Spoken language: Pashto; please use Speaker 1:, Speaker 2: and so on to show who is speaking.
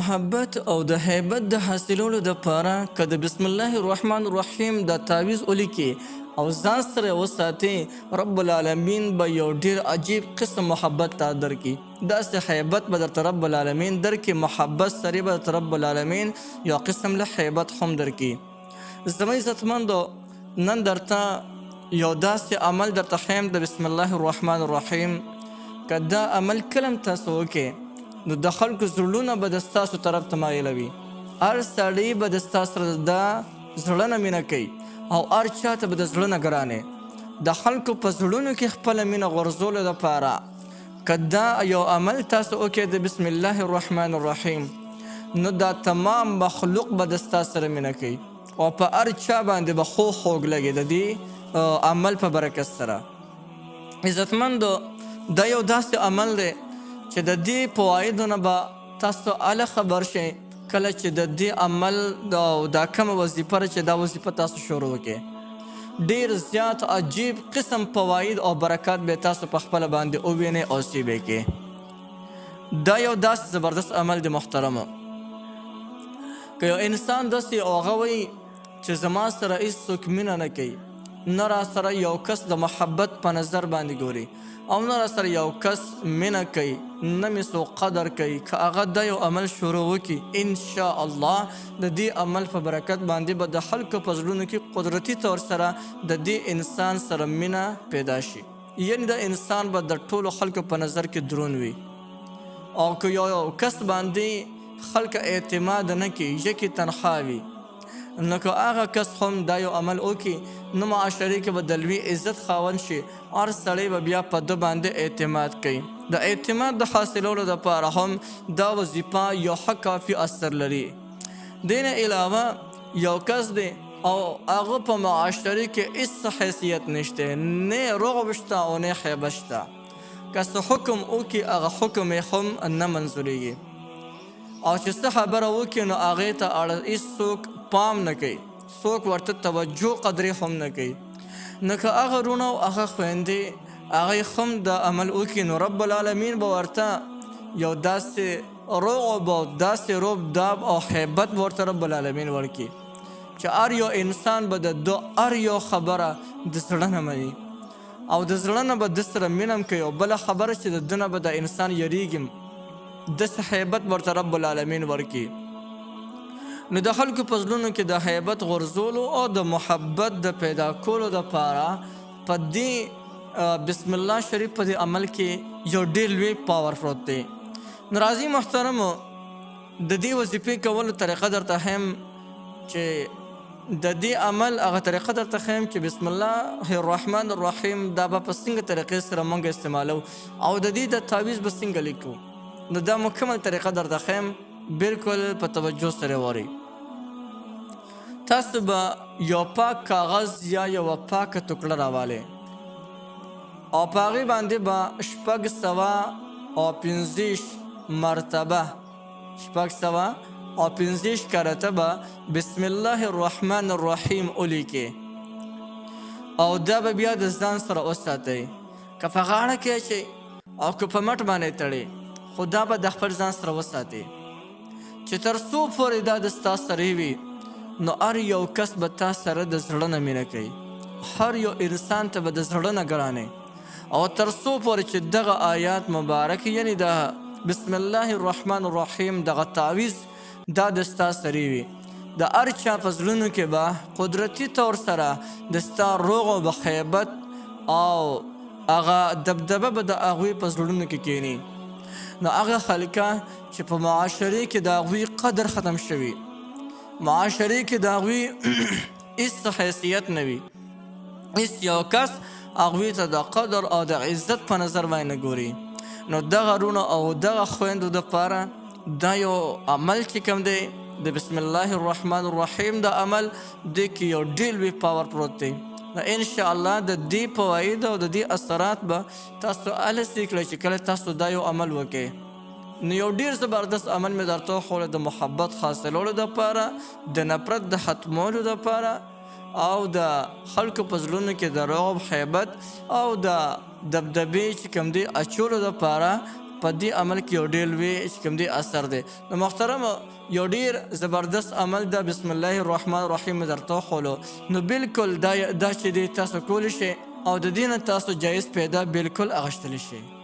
Speaker 1: محبت او د هیبت د حاصلولو دپاره که د بسم الله الرحمن الرحیم د تعویض ولیکي او ځان سره وساتي، رب العالمین به یو ډیر عجیب قسم محبت تا درکي. داسې هیبت به درته رب العالمین درکي، محبت سره به درته رب العالمین یو قسم له هیبت هم درکي. زما عزتمندو، نن درته یو داسې عمل درته ښیم د بسم الله الرحمن الرحیم. که دا عمل کلم تاسو وکې نو د خلکو زړونه به د ستاسو طرف ته مایلوي. هر سړی به د ستا سره د زړه نه مینه کوي او هر چا ته به د زړه نه ګرانې. د خلکو په زړونو کې خپله مینه غورځولو دپاره که دا یو عمل تاسو وکړئ د بسم الله الرحمن الرحیم، نو دا تمام مخلوق به د ستا سره مینه کوي او په هر چا باندې به خوږ لګي د دې عمل په برکت سره. عزتمندو، دا یو داسې عمل دی چې د دې فوایدو نه به تاسو اله خبر شئ کله چې د دې عمل دا کومه وظیفه چې دا وظیفه تاسو شروع وکړئ. ډیر زیات عجیب قسم فواید او برکات به تاسو په خپله باندې ووینئ او سیبې کې. دا یو داسې زبردست عمل دی محترمو. که یو انسان داسې هغه وایي چې زما سره هېڅوک مینه نه کوي، نه را سره یو کس د محبت په نظر باندې ګوري او نه را سره یو کس مینه کوي، نه مې څوک قدر کوي، که هغه دا یو عمل شروع وکړي انشاءالله د دې عمل په برکت باندې به د خلکو په زړونو کې قدرتي طور سره د دې انسان سره مینه پیدا شي. یعنې د انسان به د ټولو خلکو په نظر کې درون وي. او که یو کس باندې خلک اعتماد نه کوي، یکې تنخوا وي، نو که هغه کس هم دا یو عمل وکړي نو معاشرې کې به د لوی عزت خاوند شي. هر سړی به بیا په ده باندې اعتماد کوي. د اعتماد د حاصلولو دپاره هم دا وظیفه یو ښه کافي اثر لري. دې نه علاوه یو کس دی او هغه په معاشرې کې هېڅ حیثیت نشته، نه رعب شته او نه خیبه شته. که څه حکم وکړي هغه حکم یې هم نه منظوریږي او چې څه خبره وکړي نو هغې ته هېڅوک پام نه کوي، څوک ورته توجه قدرې هم نه کوي. نو که هغه رونه او هغه خویندې هغې هم د عمل وکړي نو رب العالمین به ورته یو داسې رعب او داسې رعب داب او هیبت به ورته رب العالمین ورکړي چې هر یو انسان به د ده هر یو خبره د زړه نه مني او د زړه نه به د سره مینه هم کوي او بله خبره چې د ده نه به د انسان یریږي، داسې هیبت ورته رب العالمین ورکړي. نو د خلکو په زړونو کې د هیبت غورځولو او د محبت د پیدا کولو دپاره په دې بسم الله شریف په دې عمل کې یو ډېر لوی پاور پروت دی. نو راځئ محترمو، د دې وظیفې کولو طریقه درته ښیم چې د دې عمل هغه طریقه درته ښیم چې بسم الله الرحمن الرحیم دا به په څنګه طریقې سره موږ استعمالو او د دې د تعویض به څنګه لیکو. نو دا مکمل طریقه درته ښیم، بالکل په توجه سره وارئ. تاسو به یو پاک کاغذ یا یو پاکه ټوکړه راوالئ او په هغې باندې به 615 مرتبه 615 کرته به بسم الله الرحمن الرحیم ولیکئ او دا به بیا د ځان سره وساتئ. که په غاړه کې اچئ او که په مټ باندې تړئ، خو دا به د خپل ځان سره وساتئ چې تر څو پورې دا د ستا سره وي نو هر یو کس به تا سره د زړه نه مینه کوي، هر یو انسان ته به د زړه نه ګرانې او تر څو پورې چې دغه آیات مبارک یعنی د بسم الله الرحمن الرحیم دغه تعویض دا د ستا سره وي، د هر چا په زړونو کې به قدرتي طور سره د ستا روغ او بخیبت او هغه دبدبه به د هغوی په زړونو کې کینی. نو هغه خلکه چې په معاشرې کې د هغوی قدر ختم شوي، معاشرې کې د هغوی هېڅ حیثیت نه وي، هېڅ یو کس هغوی ته د قدر او د عزت په نظر باندې نه ګوري. نو دغه رونو او دغه خویندو دپاره دا یو عمل چې کوم دی د بسم الله الرحمن الرحیم د عمل دې کې یو ډېر لوی پاور پروت دی. نو انشاءالله د دې فواید او د دې اثرات به تاسو هله سې کړئ چې کله تاسو دا یو عمل وکړئ. نو یو ډیر زبردست عمل مې درته وښولی د محبت حاصلولو دپاره، د نفرت د ختمولو دپاره او د خلکو په زړونو کې د رعب، هیبت او د دبدبې چې کوم دی اچولو دپاره په دې عمل کې یو ډېر لوی چې کوم دی اثر دی. نو محترم یو ډېر زبردست عمل ده بسم الله الرحمن الرحیم درته وښولو. نو بالکل دا چې دی تاسو کولی شئ او د دې نه تاسو جایز پیدا بالکل اخیستلی شئ.